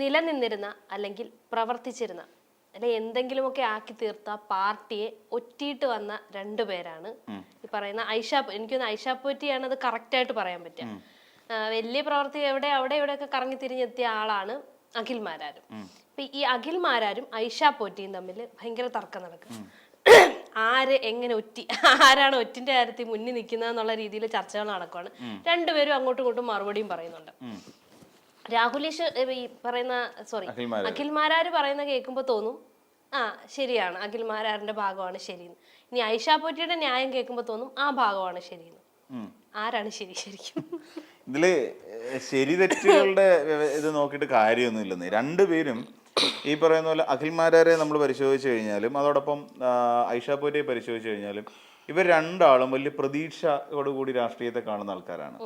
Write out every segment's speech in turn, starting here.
നിലനിന്നിരുന്ന അല്ലെങ്കിൽ പ്രവർത്തിച്ചിരുന്ന അല്ലെ എന്തെങ്കിലുമൊക്കെ ആക്കി തീർത്ത പാർട്ടിയെ ഒറ്റിയിട്ട് വന്ന രണ്ടുപേരാണ് ഈ പറയുന്ന എനിക്കൊന്ന് ഐഷാപോറ്റിയാണ് അത് കറക്റ്റായിട്ട് പറയാൻ പറ്റുക. വലിയ പ്രവർത്തി അവിടെ ഇവിടെയൊക്കെ കറങ്ങി തിരിഞ്ഞെത്തിയ ആളാണ് അഖിൽ മാരാരും. അപ്പൊ ഈ അഖിൽ മാരാരും ഐഷാപോറ്റിയും തമ്മിൽ ഭയങ്കര തർക്കം നടക്കും. ആര് എങ്ങനെ ആരാണ് ഒറ്റിന്റെ കാര്യത്തിൽ മുന്നിൽ നിൽക്കുന്നത് എന്നുള്ള രീതിയിൽ ചർച്ചകൾ നടക്കുകയാണ്. രണ്ടുപേരും അങ്ങോട്ടും ഇങ്ങോട്ടും മറുപടിയും പറയുന്നുണ്ട്. രാഹുലീഷ് ഈ പറയുന്ന അഖിൽ മാരാര് പറയുന്ന കേൾക്കുമ്പോ തോന്നും ശരിയാണ്, അഖിൽ മാരാറിന്റെ ഭാഗമാണ് ശരിയെന്ന്. ഇനി ഐഷാപോറ്റിയുടെ ന്യായം കേൾക്കുമ്പോ തോന്നും ആ ഭാഗമാണ് ശരിയെന്ന്. ആരാണ് ശരിക്കും ഇതില് ശരി തെറ്റുകളുടെ ഇത് നോക്കിയിട്ട് കാര്യമൊന്നുമില്ലെന്ന്. രണ്ടുപേരും ഈ പറയുന്ന പോലെ അഖിൽ മാരാരെ നമ്മൾ പരിശോധിച്ചു കഴിഞ്ഞാലും അതോടൊപ്പം ഐഷാപോറ്റിയെ പരിശോധിച്ചു കഴിഞ്ഞാലും ഇവർ രണ്ടാളും വലിയ പ്രതീക്ഷയോടുകൂടി രാഷ്ട്രീയത്തെ കാണുന്ന ആൾക്കാരാണ്.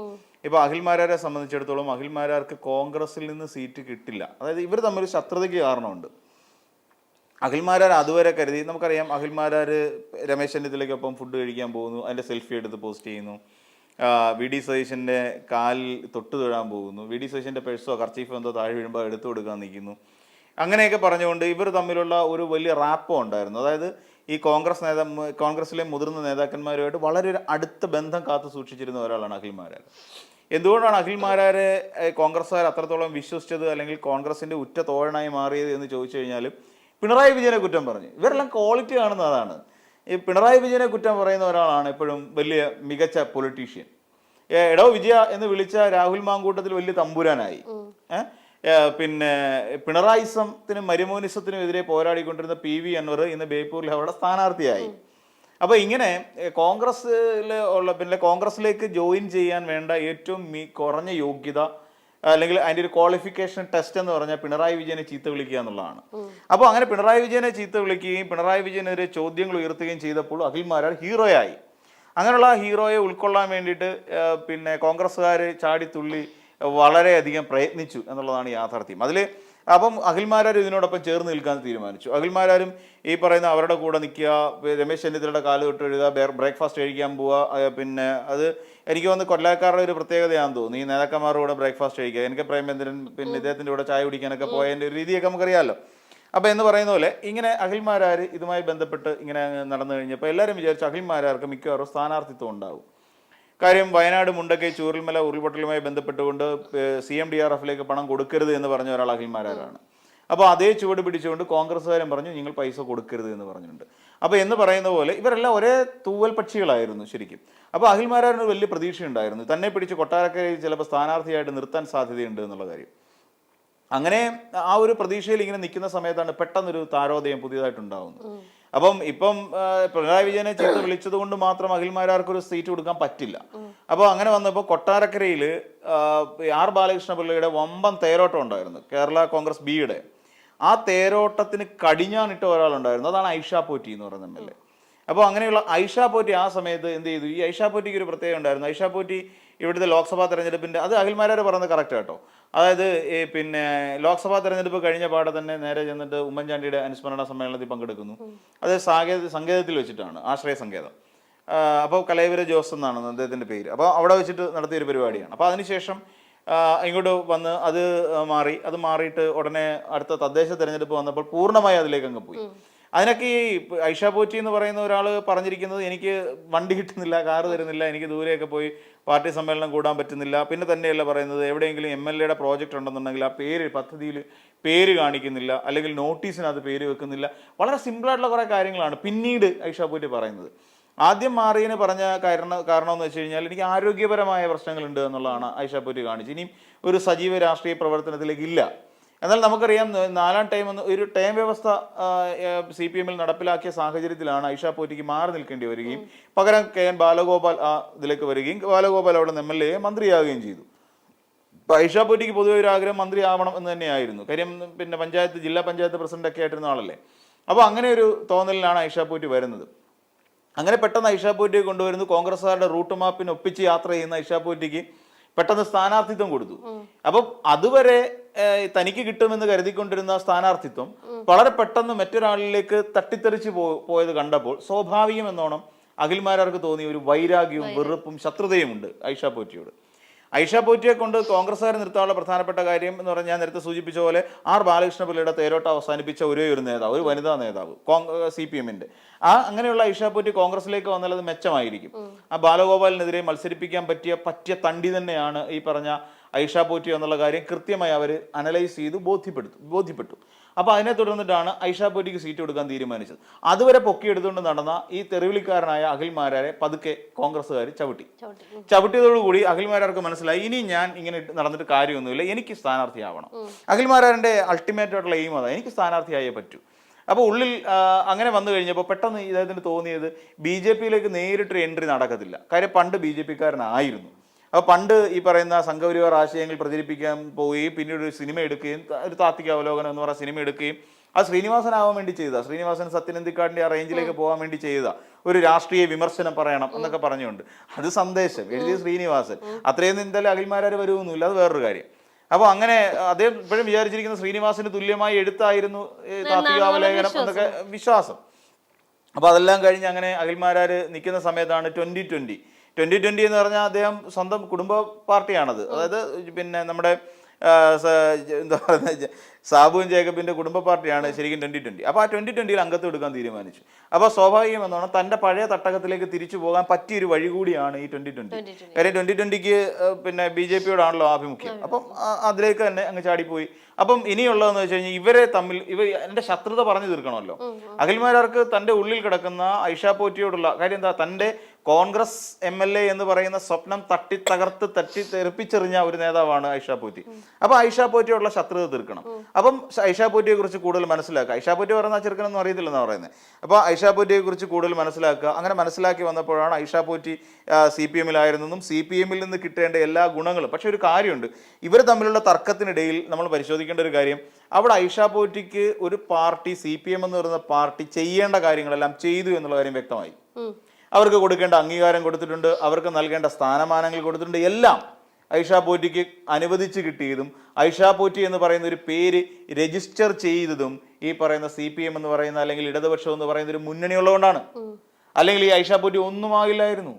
ഇപ്പൊ അഖിൽ മാരാരെ സംബന്ധിച്ചിടത്തോളം അഖിൽ മാരാർക്ക് കോൺഗ്രസിൽ നിന്ന് സീറ്റ് കിട്ടില്ല. അതായത് ഇവർ തമ്മിൽ ശത്രുതയ്ക്ക് കാരണമുണ്ട്. അഖിൽ മാരാർ അതുവരെ കരുതി, നമുക്കറിയാം അഖിൽ മാരാര് രമേശ് ചെന്നിത്തലയ്ക്കൊപ്പം ഫുഡ് കഴിക്കാൻ പോകുന്നു, അതിന്റെ സെൽഫി എടുത്ത് പോസ്റ്റ് ചെയ്യുന്നു. വി ഡി സതീശന്റെ കാലിൽ തൊട്ട് തൊഴാൻ പോകുന്നു, വി ഡി സതീശന്റെ പേഴ്സോ കർച്ചീഫോ എന്തോ താഴെ വീഴുമ്പോൾ എടുത്തു കൊടുക്കാൻ നിൽക്കുന്നു. അങ്ങനെയൊക്കെ പറഞ്ഞുകൊണ്ട് ഇവർ തമ്മിലുള്ള ഒരു വലിയ റാപ്പോ ഉണ്ടായിരുന്നു. അതായത് ഈ കോൺഗ്രസിലെ മുതിർന്ന നേതാക്കന്മാരുമായിട്ട് വളരെ അടുത്ത ബന്ധം കാത്തു സൂക്ഷിച്ചിരുന്ന ഒരാളാണ് അഖിൽ മാരാർ. എന്തുകൊണ്ടാണ് അഖിൽ മാരാരെ കോൺഗ്രസ്സുകാർ അത്രത്തോളം വിശ്വസിച്ചത് അല്ലെങ്കിൽ കോൺഗ്രസിന്റെ ഉറ്റ തോഴനായി മാറിയത് എന്ന് ചോദിച്ചു കഴിഞ്ഞാൽ പിണറായി വിജയനെ കുറ്റം പറഞ്ഞു. ഇവരെല്ലാം ക്വാളിറ്റി കാണുന്ന അതാണ്. ഈ പിണറായി വിജയനെ കുറ്റം പറയുന്ന ഒരാളാണ് എപ്പോഴും വലിയ മികച്ച പൊളിറ്റീഷ്യൻ. എടോ വിജയ എന്ന് വിളിച്ച രാഹുൽ മാങ്കൂട്ടത്തിൽ വലിയ തമ്പുരാനായി. പിന്നെ പിണറായിസത്തിനും മരുമോനിസത്തിനും എതിരെ പോരാടിക്കൊണ്ടിരുന്ന PV അൻവർ ഇന്ന് ബേപ്പൂരിൽ അവിടെ സ്ഥാനാർത്ഥിയായി. അപ്പൊ ഇങ്ങനെ കോൺഗ്രസിലേക്ക് ജോയിൻ ചെയ്യാൻ വേണ്ട ഏറ്റവും കുറഞ്ഞ യോഗ്യത അല്ലെങ്കിൽ അതിന്റെ ഒരു ക്വാളിഫിക്കേഷൻ ടെസ്റ്റ് എന്ന് പറഞ്ഞാൽ പിണറായി വിജയനെ ചീത്ത വിളിക്കുക എന്നുള്ളതാണ്. അപ്പോൾ അങ്ങനെ പിണറായി വിജയനെ ചീത്ത വിളിക്കുകയും പിണറായി വിജയനെതിരെ ചോദ്യങ്ങൾ ഉയർത്തുകയും ചെയ്തപ്പോൾ അഖിൽ മാരാർ ഹീറോയായി. അങ്ങനെയുള്ള ഹീറോയെ ഉൾക്കൊള്ളാൻ വേണ്ടിയിട്ട് പിന്നെ കോൺഗ്രസ്സുകാർ ചാടിത്തുള്ളി വളരെയധികം പ്രയത്നിച്ചു എന്നുള്ളതാണ് യാഥാർത്ഥ്യം. അപ്പം അഖിൽ മാരാർ ഇതിനോടൊപ്പം ചേർന്ന് നിൽക്കാൻ തീരുമാനിച്ചു. അഖിൽ മാരാരും ഈ പറയുന്ന അവരുടെ കൂടെ നിൽക്കുക, രമേശ് ചെന്നിത്തലയുടെ കാല് തൊട്ട് എഴുതുക, ബ്രേക്ക്ഫാസ്റ്റ് കഴിക്കാൻ പോവുക. പിന്നെ അത് എനിക്ക് വന്ന് കൊല്ലക്കാരുടെ ഒരു പ്രത്യേകതയാണെന്ന് തോന്നുന്നു. ഈ നേതാക്കന്മാരുടെ കൂടെ ബ്രേക്ക്ഫാസ്റ്റ് കഴിക്കുക. എനിക്ക് പ്രേമേന്ദ്രൻ പിന്നെ ഇദ്ദേഹത്തിൻ്റെ കൂടെ ചായ കുടിക്കാനൊക്കെ പോയതിൻ്റെ ഒരു രീതിയൊക്കെ നമുക്കറിയാമല്ലോ. അപ്പോൾ എന്ന് പറയുന്ന പോലെ ഇങ്ങനെ അഖിൽ മാരാർ ഇതുമായി ബന്ധപ്പെട്ട് ഇങ്ങനെ നടന്നു കഴിഞ്ഞപ്പോൾ എല്ലാവരും വിചാരിച്ചു അഖിൽ മാരാർക്ക് മിക്കവാറും സ്ഥാനാർത്ഥിത്വം ഉണ്ടാവും. കാര്യം വയനാട് മുണ്ടക്കൈ ചൂരൽമല ഉരുൾപൊട്ടലുമായി ബന്ധപ്പെട്ടുകൊണ്ട് CMDRFിലേക്ക് പണം കൊടുക്കരുത് എന്ന് പറഞ്ഞ ഒരാൾ അഖിൽ മാരാരാണ്. അപ്പോൾ അതേ ചുവട് പിടിച്ചുകൊണ്ട് കോൺഗ്രസ്സുകാരും പറഞ്ഞു നിങ്ങൾ പൈസ കൊടുക്കരുത് എന്ന് പറഞ്ഞിട്ടുണ്ട്. അപ്പോൾ എന്ന് പറയുന്ന പോലെ ഇവരെല്ലാം ഒരേ തൂവൽ പക്ഷികളായിരുന്നു ശരിക്കും. അപ്പോൾ അഖിൽ മാരാറിന് വലിയ പ്രതീക്ഷയുണ്ടായിരുന്നു തന്നെ പിടിച്ച് കൊട്ടാരക്കരയിൽ ചിലപ്പോൾ സ്ഥാനാർത്ഥിയായിട്ട് നിർത്താൻ സാധ്യതയുണ്ട് എന്നുള്ള കാര്യം. അങ്ങനെ ആ ഒരു പ്രതീക്ഷയിൽ ഇങ്ങനെ നിൽക്കുന്ന സമയത്താണ് പെട്ടെന്നൊരു താരോദയം പുതിയതായിട്ടുണ്ടാവുന്നത്. അപ്പം പിണറായി വിജയനെ ചീത്ത വിളിച്ചത് കൊണ്ട് മാത്രം അഖിൽ മാരാർക്ക് ഒരു സീറ്റ് കൊടുക്കാൻ പറ്റില്ല. അപ്പോൾ അങ്ങനെ വന്നപ്പോൾ കൊട്ടാരക്കരയിൽ R ബാലകൃഷ്ണ പിള്ളയുടെ വമ്പൻ തേരോട്ടം ഉണ്ടായിരുന്നു, കേരള കോൺഗ്രസ് ബിയുടെ. ആ തേരോട്ടത്തിന് കടിഞ്ഞാണിട്ട ഒരാളുണ്ടായിരുന്നു, അതാണ് ഐഷാപോറ്റി എന്ന് പറയുന്ന MLA. അപ്പോൾ അങ്ങനെയുള്ള ഐഷാപോറ്റി ആ സമയത്ത് എന്ത് ചെയ്തു, ഈ ഐഷാപോറ്റിക്ക് ഒരു പ്രത്യേകം ഉണ്ടായിരുന്നു. ഐഷാപോറ്റി ഇവിടുത്തെ ലോക്സഭാ തെരഞ്ഞെടുപ്പിൻ്റെ അത് അഖിൽ മാരാർ പറയുന്നത് കറക്റ്റ് കേട്ടോ. അതായത് പിന്നെ ലോക്സഭാ തെരഞ്ഞെടുപ്പ് കഴിഞ്ഞ പാടെ തന്നെ നേരെ ചെന്നിട്ട് ഉമ്മൻചാണ്ടിയുടെ അനുസ്മരണ സമ്മേളനത്തിൽ പങ്കെടുക്കുന്നു. അത് സങ്കേതത്തിൽ വെച്ചിട്ടാണ്, ആശ്രയ സങ്കേതം. അപ്പോൾ കലൈവര ജോസ് എന്നാണ് അദ്ദേഹത്തിൻ്റെ പേര്. അപ്പോൾ അവിടെ വെച്ചിട്ട് നടത്തിയൊരു പരിപാടിയാണ്. അപ്പോൾ അതിനുശേഷം ഇങ്ങോട്ട് വന്ന് അത് മാറിയിട്ട് ഉടനെ അടുത്ത തദ്ദേശ തെരഞ്ഞെടുപ്പ് വന്നപ്പോൾ പൂർണ്ണമായി അതിലേക്ക് അങ്ങ് പോയി. അതിനൊക്കെ ഈ ഐഷാപോറ്റി എന്ന് പറയുന്ന ഒരാൾ പറഞ്ഞിരിക്കുന്നത് എനിക്ക് വണ്ടി കിട്ടുന്നില്ല, കാറ് തരുന്നില്ല, എനിക്ക് ദൂരെയൊക്കെ പോയി പാർട്ടി സമ്മേളനം കൂടാൻ പറ്റുന്നില്ല. പിന്നെ തന്നെയല്ല പറയുന്നത് എവിടെയെങ്കിലും MLAയുടെ പ്രോജക്റ്റ് ഉണ്ടെന്നുണ്ടെങ്കിൽ ആ പദ്ധതിയിൽ പേര് കാണിക്കുന്നില്ല, അല്ലെങ്കിൽ നോട്ടീസിനകത്ത് പേര് വെക്കുന്നില്ല. വളരെ സിമ്പിളായിട്ടുള്ള കുറേ കാര്യങ്ങളാണ് പിന്നീട് ഐഷാപോറ്റി പറയുന്നത്. ആദ്യം മാറിയതിന് പറഞ്ഞ കാരണം എന്ന് വെച്ച് കഴിഞ്ഞാൽ എനിക്ക് ആരോഗ്യപരമായ പ്രശ്നങ്ങളുണ്ട് എന്നുള്ളതാണ് ഐഷാപോറ്റി കാണിച്ചത്. ഇനിയും ഒരു സജീവ രാഷ്ട്രീയ പ്രവർത്തനത്തിലേക്ക് ഇല്ല. എന്നാൽ നമുക്കറിയാം ഒരു ടൈം വ്യവസ്ഥ CPM നടപ്പിലാക്കിയ സാഹചര്യത്തിലാണ് ഐഷാപോറ്റിക്ക് മാറി നിൽക്കേണ്ടി വരികയും പകരം KN ബാലഗോപാൽ ഇതിലേക്ക് വരികയും ബാലഗോപാൽ അവിടെ നിന്ന് MLA മന്ത്രിയാവുകയും ചെയ്തു. ഇപ്പൊ ഐഷാപോറ്റിക്ക് പൊതുവെ ഒരു ആഗ്രഹം മന്ത്രി ആവണം എന്ന് തന്നെയായിരുന്നു. കാര്യം പിന്നെ ജില്ലാ പഞ്ചായത്ത് പ്രസിഡന്റ് ഒക്കെ ആയിട്ടിരുന്ന ആളല്ലേ. അപ്പോൾ അങ്ങനെ ഒരു തോന്നലിലാണ് ഐഷാപോറ്റി വരുന്നത്. അങ്ങനെ പെട്ടെന്ന് ഐഷാപോറ്റിയെ കൊണ്ടുവരുന്നു. കോൺഗ്രസ്സുകാരുടെ റൂട്ട് മാപ്പിന് ഒപ്പിച്ച് യാത്ര ചെയ്യുന്ന ഐഷാപോറ്റിക്ക് പെട്ടെന്ന് സ്ഥാനാർത്ഥിത്വം കൊടുത്തു. അപ്പം അതുവരെ തനിക്ക് കിട്ടുമെന്ന് കരുതിക്കൊണ്ടിരുന്ന സ്ഥാനാർത്ഥിത്വം വളരെ പെട്ടെന്ന് മറ്റൊരാളിലേക്ക് തട്ടിത്തെറിച്ച് പോയത് കണ്ടപ്പോൾ സ്വാഭാവികം എന്നോണം അഖിൽ മാരാർക്ക് തോന്നിയ ഒരു വൈരാഗ്യവും വെറുപ്പും ശത്രുതയും ഉണ്ട് ഐഷാപോറ്റിയോട്. ഐഷ പോറ്റിയെ കൊണ്ട് കോൺഗ്രസ്സുകാർ നിർത്താനുള്ള പ്രധാനപ്പെട്ട കാര്യം എന്ന് പറഞ്ഞാൽ ഞാൻ നേരത്തെ സൂചിപ്പിച്ച പോലെ ആർ ബാലകൃഷ്ണപിള്ളയുടെ തേരോട്ടം അവസാനിപ്പിച്ച ഒരേ ഒരു നേതാവ്, ഒരു വനിതാ നേതാവ് CPM-ന്റെ. അങ്ങനെയുള്ള ഐഷ പോറ്റി കോൺഗ്രസിലേക്ക് വന്നാൽ അത് മെച്ചമായിരിക്കും. ആ ബാലഗോപാലിനെതിരെ മത്സരിപ്പിക്കാൻ പറ്റിയ തണ്ടി തന്നെയാണ് ഈ പറഞ്ഞ ഐഷ പോറ്റി എന്നുള്ള കാര്യം കൃത്യമായി അവർ അനലൈസ് ചെയ്ത് ബോധ്യപ്പെട്ടു. അപ്പോൾ അതിനെ തുടർന്നിട്ടാണ് ഐഷ പോറ്റിക്ക് സീറ്റ് കൊടുക്കാൻ തീരുമാനിച്ചത്. അതുവരെ പൊക്കിയെടുത്തുകൊണ്ട് നടന്ന ഈ തെറിവിളിക്കാരനായ അഖിൽമാരാരെ പതുക്കെ കോൺഗ്രസ്സുകാർ ചവിട്ടിയതോടുകൂടി അഖിൽമാരാർക്ക് മനസ്സിലായി ഇനി ഞാൻ ഇങ്ങനെ നടന്നിട്ട് കാര്യമൊന്നുമില്ല, എനിക്ക് സ്ഥാനാർത്ഥിയാവണം. അഖിൽമാരാറിന്റെ അൾട്ടിമേറ്റ് ആയിട്ടുള്ള എയിം അതാണ്, എനിക്ക് സ്ഥാനാർത്ഥിയായേ പറ്റൂ. അപ്പോൾ ഉള്ളിൽ അങ്ങനെ വന്നു കഴിഞ്ഞപ്പോൾ പെട്ടെന്ന് ഇദ്ദേഹത്തിന് തോന്നിയത് BJP-യിലേക്ക് നേരിട്ടൊരു എൻട്രി നടക്കത്തില്ല. കാര്യം പണ്ട് BJP-കാരനായിരുന്നു. അപ്പോൾ പണ്ട് ഈ പറയുന്ന സംഘപരിവാർ ആശയങ്ങൾ പ്രചരിപ്പിക്കാൻ പോവുകയും പിന്നീട് ഒരു സിനിമ എടുക്കുകയും, ഒരു താത്വിക അവലോകനം എന്ന് പറയുന്ന സിനിമ എടുക്കുകയും അത് ശ്രീനിവാസനാവാൻ വേണ്ടി ചെയ്ത, ശ്രീനിവാസൻ സത്യനന്ദിക്കാടിന്റെ ആ റേഞ്ചിലേക്ക് പോകാൻ വേണ്ടി ചെയ്ത ഒരു രാഷ്ട്രീയ വിമർശനം പറയണം എന്നൊക്കെ പറഞ്ഞുകൊണ്ട് അത് സന്ദേശം എഴുതിയ ശ്രീനിവാസൻ. അത്രയൊന്നും എന്തായാലും അഖിൽമാരാർ വരുമൊന്നുമില്ല, അത് വേറൊരു കാര്യം. അപ്പോൾ അങ്ങനെ അദ്ദേഹം ഇപ്പോഴും വിചാരിച്ചിരിക്കുന്ന ശ്രീനിവാസന് തുല്യമായി എഴുത്തായിരുന്നു താത്വികാവലോകനം എന്നൊക്കെ വിശ്വാസം. അപ്പോൾ അതെല്ലാം കഴിഞ്ഞ് അങ്ങനെ അഖിൽമാരാർ നിൽക്കുന്ന സമയത്താണ് 2020 എന്ന് പറഞ്ഞാൽ അദ്ദേഹം സ്വന്തം കുടുംബ പാർട്ടിയാണത്. അതായത് പിന്നെ നമ്മുടെ എന്താ പറയുന്നത് സാബുവും ജേക്കബിന്റെ കുടുംബ പാർട്ടിയാണ് ശരിക്കും 2020. അപ്പോൾ ആ 2020-ൽ അംഗത്വം എടുക്കാൻ തീരുമാനിച്ചു. അപ്പോൾ സ്വാഭാവികം എന്നാണ് തൻ്റെ പഴയ തട്ടകത്തിലേക്ക് തിരിച്ചു പോകാൻ പറ്റിയൊരു വഴി കൂടിയാണ് ഈ 2020. കാര്യം 2020-ക്ക് പിന്നെ BJP-യോടാണല്ലോ ആഭിമുഖ്യം. അപ്പം അതിലേക്ക് തന്നെ അങ്ങ് ചാടിപ്പോയി. അപ്പം ഇനിയുള്ളതെന്ന് വെച്ച് കഴിഞ്ഞാൽ എൻ്റെ ശത്രുത പറഞ്ഞു തീർക്കണമല്ലോ. അഖിൽമാരാർക്ക് തൻ്റെ ഉള്ളിൽ കിടക്കുന്ന ഐഷ പോറ്റിയോടുള്ള കാര്യം എന്താ, തൻ്റെ കോൺഗ്രസ് MLA എന്ന് പറയുന്ന സ്വപ്നം തട്ടി തെറിപ്പിച്ചെറിഞ്ഞ ഒരു നേതാവാണ് ഐഷ പോറ്റി. അപ്പോൾ ഐഷ പോറ്റിയോടുള്ള ശത്രുത തീർക്കണം. അപ്പം ഐഷ പോറ്റിയെ കുറിച്ച് കൂടുതൽ മനസ്സിലാക്കുക. ഐഷ പോറ്റി പറയുന്ന ചെറുക്കനൊന്നും അറിയത്തില്ലെന്നാണ് പറയുന്നത്. അപ്പോൾ ഐഷ പോറ്റിയെ കുറിച്ച് കൂടുതൽ മനസ്സിലാക്കുക. അങ്ങനെ മനസ്സിലാക്കി വന്നപ്പോഴാണ് ഐഷ പോറ്റി CPM-ലായിരുന്നെന്നും CPM-ൽ നിന്ന് കിട്ടേണ്ട എല്ലാ ഗുണങ്ങളും. പക്ഷെ ഒരു കാര്യമുണ്ട്, ഇവർ തമ്മിലുള്ള തർക്കത്തിനിടയിൽ നമ്മൾ പരിശോധിക്കേണ്ട ഒരു കാര്യം, അവിടെ ഐഷ പോറ്റിക്ക് ഒരു പാർട്ടി CPM എന്ന് പറയുന്ന പാർട്ടി ചെയ്യേണ്ട കാര്യങ്ങളെല്ലാം ചെയ്തു എന്നുള്ള കാര്യം വ്യക്തമായി. അവർക്ക് കൊടുക്കേണ്ട അംഗീകാരം കൊടുത്തിട്ടുണ്ട്, അവർക്ക് നൽകേണ്ട സ്ഥാനമാനങ്ങൾ കൊടുത്തിട്ടുണ്ട്. എല്ലാം ഐഷ പോറ്റിക്ക് അനുവദിച്ച് കിട്ടിയതും ഐഷ പോറ്റി എന്ന് പറയുന്ന ഒരു പേര് രജിസ്റ്റർ ചെയ്തതും ഈ പറയുന്ന CPM എന്ന് പറയുന്ന അല്ലെങ്കിൽ ഇടതുപക്ഷം എന്ന് പറയുന്ന ഒരു മുന്നണി ഉള്ളതുകൊണ്ടാണ്. അല്ലെങ്കിൽ ഈ ഐഷ പോറ്റി ഒന്നുമാകില്ലായിരുന്നു.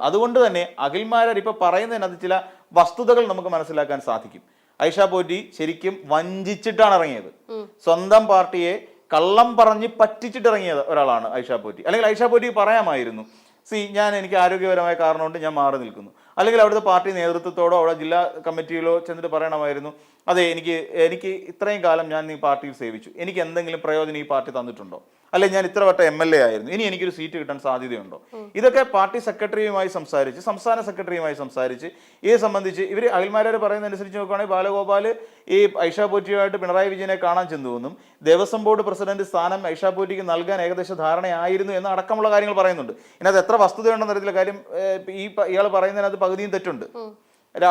അതുകൊണ്ട് തന്നെ അഖിൽമാരാർ ഇപ്പൊ പറയുന്നതിനകത്ത് ചില വസ്തുതകൾ നമുക്ക് മനസ്സിലാക്കാൻ സാധിക്കും. ഐഷ പോറ്റി ശരിക്കും വഞ്ചിച്ചിട്ടാണ് ഇറങ്ങിയത്. സ്വന്തം പാർട്ടിയെ കള്ളം പറഞ്ഞ് പറ്റിച്ചിട്ടിറങ്ങിയ ഒരാളാണ് ഐഷ പോറ്റി. അല്ലെങ്കിൽ ഐഷ പോറ്റിക്ക് പറയാമായിരുന്നു, എനിക്ക് ആരോഗ്യപരമായ കാരണം കൊണ്ട് ഞാൻ മാറി നിൽക്കുന്നു. അല്ലെങ്കിൽ അവിടുത്തെ പാർട്ടി നേതൃത്വത്തോടോ അവിടെ ജില്ലാ കമ്മിറ്റിയിലോ ചെന്നിട്ട് പറയണമായിരുന്നു, അതെ എനിക്ക് ഇത്രയും കാലം ഞാൻ ഈ പാർട്ടിയിൽ സേവിച്ചു, എനിക്ക് എന്തെങ്കിലും പ്രയോജനം ഈ പാർട്ടി തന്നിട്ടുണ്ടോ, അല്ലെങ്കിൽ ഞാൻ ഇത്ര വട്ടം MLA ആയിരുന്നു, ഇനി എനിക്കൊരു സീറ്റ് കിട്ടാൻ സാധ്യതയുണ്ടോ. ഇതൊക്കെ പാർട്ടി സെക്രട്ടറിയുമായി സംസാരിച്ച്, സംസ്ഥാന സെക്രട്ടറിയുമായി സംസാരിച്ച് ഇത് സംബന്ധിച്ച് ഇവർ അഖിൽമാരാർ പറയുന്നതനുസരിച്ച് നോക്കുകയാണെങ്കിൽ ബാലഗോപാൽ ഈ ഐഷ പോറ്റിയുമായിട്ട് പിണറായി വിജയനെ കാണാൻ ചെന്നുവെന്നും ദേവസ്വം ബോർഡ് പ്രസിഡന്റ് സ്ഥാനം ഐഷ പോറ്റിക്ക് നൽകാൻ ഏകദേശം ധാരണയായിരുന്നു എന്ന അടക്കമുള്ള കാര്യങ്ങൾ പറയുന്നുണ്ട്. ഇതിനകത്ത് എത്ര വസ്തുതയുണ്ടെന്ന് അറിയത്തില്ല. കാര്യം ഇയാൾ പറയുന്നതിനകത്ത് പകുതിയും തെറ്റുണ്ട്.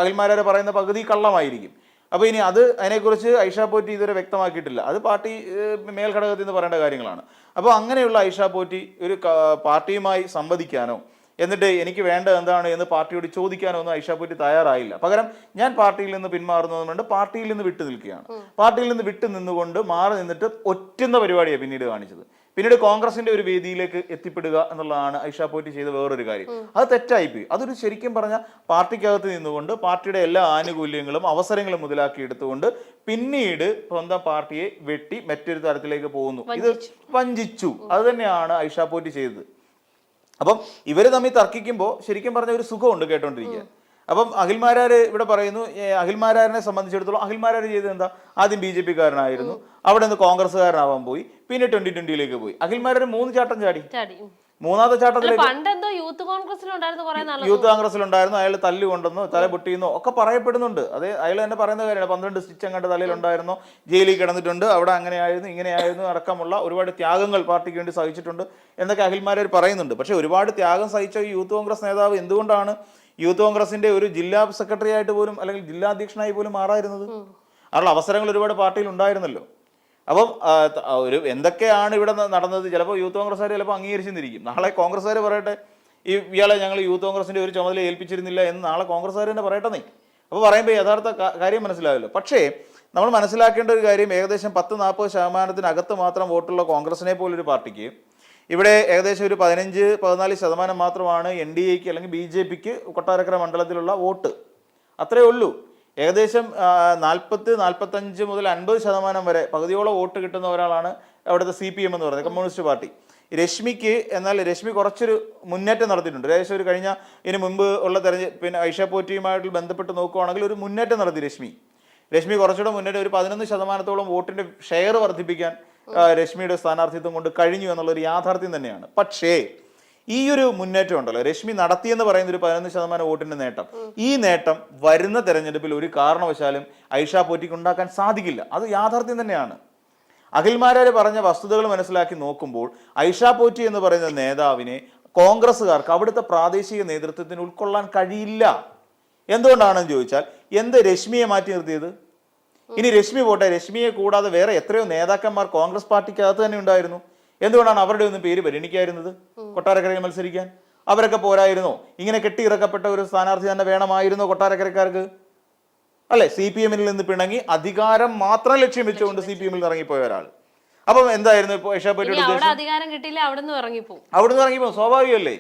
അഖിൽമാരാർ പറയുന്ന പകുതി കള്ളമായിരിക്കും. അപ്പോൾ ഇനി അതിനെക്കുറിച്ച് ഐഷ പോറ്റി ഇതുവരെ വ്യക്തമാക്കിയിട്ടില്ല. അത് പാർട്ടി മേൽഘടകത്തിൽ നിന്ന് പറയേണ്ട കാര്യങ്ങളാണ്. അപ്പോൾ അങ്ങനെയുള്ള ഐഷ പോറ്റി ഒരു പാർട്ടിയുമായി സംവദിക്കാനോ എന്നിട്ട് എനിക്ക് വേണ്ടത് എന്താണ് എന്ന് പാർട്ടിയോട് ചോദിക്കാനോ ഒന്നും ഐഷ പോറ്റി തയ്യാറായില്ല. പകരം ഞാൻ പാർട്ടിയിൽ നിന്ന് പിന്മാറുന്നതുകൊണ്ട് പാർട്ടിയിൽ നിന്ന് വിട്ടു നിൽക്കുകയാണ്. പാർട്ടിയിൽ നിന്ന് വിട്ടു നിന്നുകൊണ്ട് മാറി നിന്നിട്ട് ഒറ്റുന്ന പരിപാടിയാണ് പിന്നീട് കാണിച്ചത്. പിന്നീട് കോൺഗ്രസിന്റെ ഒരു വേദിയിലേക്ക് എത്തിപ്പെടുക എന്നുള്ളതാണ് ഐഷ പോറ്റി ചെയ്ത വേറൊരു കാര്യം. അത് തെറ്റായിപ്പോയി. അതൊരു ശരിക്കും പറഞ്ഞാൽ പാർട്ടിക്കകത്ത് നിന്നുകൊണ്ട് പാർട്ടിയുടെ എല്ലാ ആനുകൂല്യങ്ങളും അവസരങ്ങളും മുതലാക്കി എടുത്തുകൊണ്ട് പിന്നീട് സ്വന്തം പാർട്ടിയെ വെട്ടി മറ്റൊരു തരത്തിലേക്ക് പോകുന്നു. ഇത് വഞ്ചിച്ചു. അത് തന്നെയാണ് ഐഷ പോറ്റി ചെയ്തത്. അപ്പം ഇവര് തമ്മിൽ തർക്കിക്കുമ്പോൾ ശരിക്കും പറഞ്ഞ ഒരു സുഖമുണ്ട് കേട്ടോണ്ടിരിക്കുക. അപ്പം അഖിൽമാരാർ ഇവിടെ പറയുന്നു, അഖിൽമാരാറിനെ സംബന്ധിച്ചിടത്തോളം അഖിൽമാരാർ ചെയ്തത് എന്താ, ആദ്യം BJP-കാരനായിരുന്നു, അവിടെ നിന്ന് കോൺഗ്രസ്സുകാരനാവാൻ പോയി, പിന്നെ 2020-ലേക്ക് പോയി. അഖിൽമാരാർ 3 ചാട്ടം ചാടി. മൂന്നാമത്തെ ചാട്ടത്തിലേക്ക് യൂത്ത് കോൺഗ്രസിലുണ്ടായിരുന്നു, അയാൾ തല്ലുകൊണ്ടെന്നോ തല പൊട്ടിയെന്നോ ഒക്കെ പറയപ്പെടുന്നുണ്ട്. അത് അയാൾ തന്നെ പറയുന്ന കാര്യമാണ്. 12 സ്റ്റിച്ച് അങ്ങോട്ട് തലയിലുണ്ടായിരുന്നോ, ജയിലിൽ കിടന്നിട്ടുണ്ട്, അവിടെ അങ്ങനെയായിരുന്നു ഇങ്ങനെയായിരുന്നു അടക്കമുള്ള ഒരുപാട് ത്യാഗങ്ങൾ പാർട്ടിക്ക് വേണ്ടി സഹിച്ചിട്ടുണ്ട് എന്നൊക്കെ അഖിൽമാരാർ പറയുന്നുണ്ട്. പക്ഷെ ഒരുപാട് ത്യാഗം സഹിച്ച ഈ യൂത്ത് കോൺഗ്രസ് നേതാവ് എന്തുകൊണ്ടാണ് യൂത്ത് കോൺഗ്രസിന്റെ ഒരു ജില്ലാ സെക്രട്ടറി ആയിട്ട് പോലും അല്ലെങ്കിൽ ജില്ലാ അധ്യക്ഷനായി പോലും മാറായിരുന്നത്? അതിനുള്ള അവസരങ്ങൾ ഒരുപാട് പാർട്ടിയിൽ ഉണ്ടായിരുന്നല്ലോ. അപ്പം എന്തൊക്കെയാണ് ഇവിടെ നടന്നത് ചിലപ്പോൾ യൂത്ത് കോൺഗ്രസ്സുകാർ ചിലപ്പോൾ അംഗീകരിച്ചിരിക്കും. നാളെ കോൺഗ്രസ്സുകാർ പറയട്ടെ ഇയാളെ ഞങ്ങൾ യൂത്ത് കോൺഗ്രസിന്റെ ഒരു ചുമതല ഏൽപ്പിച്ചിരുന്നില്ല എന്ന് നാളെ കോൺഗ്രസ്സുകാർ തന്നെ പറയട്ടെ. അപ്പോൾ പറയുമ്പോൾ യഥാർത്ഥ കാര്യം മനസ്സിലാവില്ല. പക്ഷേ നമ്മൾ മനസ്സിലാക്കേണ്ട ഒരു കാര്യം, ഏകദേശം 10-40% മാത്രം വോട്ടുള്ള കോൺഗ്രസിനെ പോലൊരു പാർട്ടിക്ക് ഇവിടെ ഏകദേശം ഒരു 15-14% മാത്രമാണ് NDAക്ക് അല്ലെങ്കിൽ BJPക്ക് കൊട്ടാരക്കര മണ്ഡലത്തിലുള്ള വോട്ട്. അത്രയേ ഉള്ളൂ. ഏകദേശം 40-45 മുതൽ 50% വരെ പകുതിയോളം വോട്ട് കിട്ടുന്ന ഒരാളാണ് അവിടുത്തെ CPM എന്ന് പറയുന്നത്, കമ്മ്യൂണിസ്റ്റ് പാർട്ടി. എന്നാൽ രശ്മി കുറച്ചൊരു മുന്നേറ്റം നടത്തിയിട്ടുണ്ട്. ഏകദേശം ഒരു കഴിഞ്ഞ ഇതിന് മുമ്പ് ഉള്ള പിന്നെ ഐഷ പോറ്റിയുമായിട്ട് ബന്ധപ്പെട്ട് നോക്കുകയാണെങ്കിൽ ഒരു മുന്നേറ്റം നടത്തി രശ്മി കുറച്ചുകൂടെ മുന്നേറ്റം, ഒരു 11% വോട്ടിന്റെ ഷെയർ വർദ്ധിപ്പിക്കാൻ രശ്മിയുടെ സ്ഥാനാർത്ഥിത്വം കൊണ്ട് കഴിഞ്ഞു എന്നുള്ളൊരു യാഥാർത്ഥ്യം തന്നെയാണ്. പക്ഷേ ഈ ഒരു മുന്നേറ്റം ഉണ്ടല്ലോ, രശ്മി നടത്തിയെന്ന് പറയുന്ന ഒരു 11% വോട്ടിന്റെ നേട്ടം, ഈ നേട്ടം വരുന്ന തെരഞ്ഞെടുപ്പിൽ ഒരു കാരണവശാലും ഐഷ പോറ്റിക്ക് ഉണ്ടാക്കാൻ സാധിക്കില്ല. അത് യാഥാർത്ഥ്യം തന്നെയാണ്. അഖിൽമാരാര് പറഞ്ഞ വസ്തുതകൾ മനസ്സിലാക്കി നോക്കുമ്പോൾ ഐഷ പോറ്റി എന്ന് പറയുന്ന നേതാവിനെ കോൺഗ്രസ്സുകാർക്ക് അവിടുത്തെ പ്രാദേശിക നേതൃത്വത്തിന് ഉൾക്കൊള്ളാൻ കഴിയില്ല. എന്തുകൊണ്ടാണെന്ന് ചോദിച്ചാൽ, രശ്മിയെ മാറ്റി നിർത്തിയത്? ഇനി രശ്മി പോട്ടെ, രശ്മിയെ കൂടാതെ വേറെ എത്രയോ നേതാക്കന്മാർ കോൺഗ്രസ് പാർട്ടിക്കകത്ത് തന്നെ ഉണ്ടായിരുന്നു. എന്തുകൊണ്ടാണ് അവരുടെ ഒന്നും പേര് പരിഗണിക്കായിരുന്നത് കൊട്ടാരക്കരയിൽ മത്സരിക്കാൻ? അവരൊക്കെ പോരായിരുന്നോ? ഇങ്ങനെ കെട്ടിയിറക്കപ്പെട്ട ഒരു സ്ഥാനാർത്ഥി തന്നെ വേണമായിരുന്നോ കൊട്ടാരക്കരക്കാർക്ക്? അല്ലെ, CPM-ൽ നിന്ന് പിണങ്ങി അധികാരം മാത്രം ലക്ഷ്യം വെച്ചുകൊണ്ട് CPM-ൽ ഇറങ്ങിപ്പോയ ഒരാൾ. അപ്പം എന്തായിരുന്നു ഇപ്പോൾ ഐഷ പോറ്റിയുടെ അധികാരം കിട്ടിയില്ല, അവിടുന്ന് ഇറങ്ങിപ്പോ? സ്വാഭാവികമല്ലേ?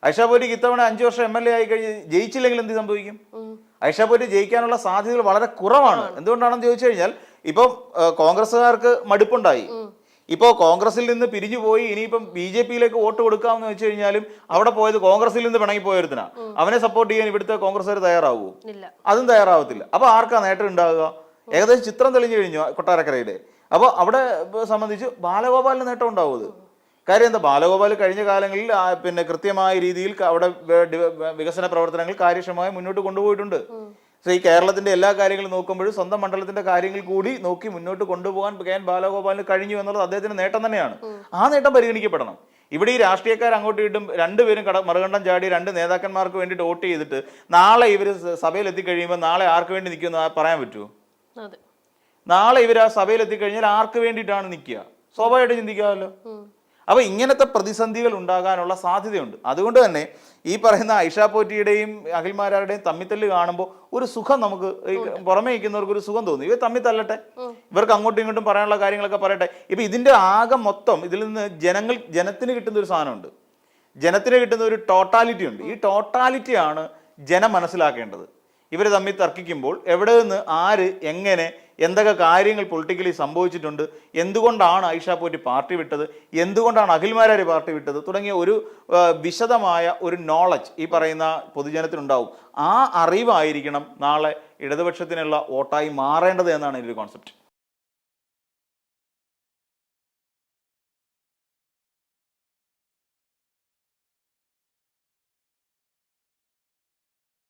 ഐഷ പോറ്റിക്ക് ഇത്തവണ 5 വർഷം MLA ആയി കഴിഞ്ഞ് ജയിച്ചില്ലെങ്കിൽ എന്ത് സംഭവിക്കും? ഐഷ പോറ്റി ജയിക്കാനുള്ള സാധ്യതകൾ വളരെ കുറവാണ്. എന്തുകൊണ്ടാണെന്ന് ചോദിച്ചു കഴിഞ്ഞാൽ, ഇപ്പം കോൺഗ്രസ്സുകാർക്ക് മടുപ്പുണ്ടായി. ഇപ്പോൾ കോൺഗ്രസിൽ നിന്ന് പിരിഞ്ഞു പോയി ഇനിയിപ്പം BJP-യിലേക്ക് വോട്ട് കൊടുക്കാമെന്ന് വെച്ച് കഴിഞ്ഞാലും അവിടെ പോയത് കോൺഗ്രസിൽ നിന്ന് പിണങ്ങി പോയതിനാ. അവനെ സപ്പോർട്ട് ചെയ്യാൻ ഇവിടുത്തെ കോൺഗ്രസ്സുകാർ തയ്യാറാവുമോ? അതും തയ്യാറാവത്തില്ല. അപ്പൊ ആർക്കാ നേട്ടം ഉണ്ടാവുക? ഏകദേശം ചിത്രം തെളിഞ്ഞു കഴിഞ്ഞു കൊട്ടാരക്കരയുടെ. അപ്പൊ അവിടെ സംബന്ധിച്ച് ബാലഗോപാലിന് നേട്ടം ഉണ്ടാവുന്നത്. കാര്യം എന്താ, ബാലഗോപാൽ കഴിഞ്ഞ കാലങ്ങളിൽ പിന്നെ കൃത്യമായ രീതിയിൽ അവിടെ വികസന പ്രവർത്തനങ്ങൾ കാര്യക്ഷമമായി മുന്നോട്ട് കൊണ്ടുപോയിട്ടുണ്ട്. ഈ കേരളത്തിന്റെ എല്ലാ കാര്യങ്ങളും നോക്കുമ്പോഴും സ്വന്തം മണ്ഡലത്തിന്റെ കാര്യങ്ങൾ കൂടി നോക്കി മുന്നോട്ട് കൊണ്ടുപോകാൻ ബാലഗോപാലിന് കഴിഞ്ഞു എന്നുള്ളത് അദ്ദേഹത്തിന് നേട്ടം തന്നെയാണ്. ആ നേട്ടം പരിഗണിക്കപ്പെടണം. ഇവിടെ ഈ രാഷ്ട്രീയക്കാർ അങ്ങോട്ടും ഇട്ടും രണ്ടുപേരും മറുകണ്ഠം ചാടി 2 നേതാക്കന്മാർക്ക് വേണ്ടിയിട്ട് വോട്ട് ചെയ്തിട്ട് നാളെ ഇവർ സഭയിൽ എത്തിക്കഴിയുമ്പോൾ നാളെ ആർക്ക് വേണ്ടി നിൽക്കുമെന്ന് പറയാൻ പറ്റുമോ? നാളെ ഇവർ ആ സഭയിൽ എത്തിക്കഴിഞ്ഞാൽ ആർക്ക് വേണ്ടിയിട്ടാണ് നിൽക്കുക? സ്വാഭാവികമായിട്ട് ചിന്തിക്കാമല്ലോ. അപ്പൊ ഇങ്ങനത്തെ പ്രതിസന്ധികൾ ഉണ്ടാകാനുള്ള സാധ്യതയുണ്ട്. അതുകൊണ്ട് തന്നെ ഈ പറയുന്ന ഐഷ പോറ്റിയുടെയും അഖിൽമാരാരുടെയും തമ്മിത്തല്ല് കാണുമ്പോൾ ഒരു സുഖം നമുക്ക് പുറമേ നിൽക്കുന്നവർക്ക് ഒരു സുഖം തോന്നും. ഇവർ തമ്മിൽ തല്ലട്ടെ, ഇവർക്ക് അങ്ങോട്ടും ഇങ്ങോട്ടും പറയാനുള്ള കാര്യങ്ങളൊക്കെ പറയട്ടെ. ഇപ്പൊ ഇതിന്റെ ആകെ മൊത്തം ഇതിൽ നിന്ന് ജനത്തിന് കിട്ടുന്ന ഒരു സാധനമുണ്ട്, ജനത്തിന് കിട്ടുന്ന ഒരു ടോട്ടാലിറ്റി ഉണ്ട്. ഈ ടോട്ടാലിറ്റിയാണ് ജനം മനസ്സിലാക്കേണ്ടത്. ഇവർ തമ്മിൽ തർക്കിക്കുമ്പോൾ എവിടെ നിന്ന് ആര് എങ്ങനെ എന്തൊക്കെ കാര്യങ്ങൾ പൊളിറ്റിക്കലി സംഭവിച്ചിട്ടുണ്ട്, എന്തുകൊണ്ടാണ് ഐഷ പോറ്റി പാർട്ടി വിട്ടത്, എന്തുകൊണ്ടാണ് അഖിൽമാരാര് പാർട്ടി വിട്ടത് തുടങ്ങിയ ഒരു വിശദമായ ഒരു നോളജ് ഈ പറയുന്ന പൊതുജനത്തിനുണ്ടാവും. ആ അറിവായിരിക്കണം നാളെ ഇടതുപക്ഷത്തിനുള്ള വോട്ടായി മാറേണ്ടത് എന്നാണ് ഇതിൻ്റെ കോൺസെപ്റ്റ്.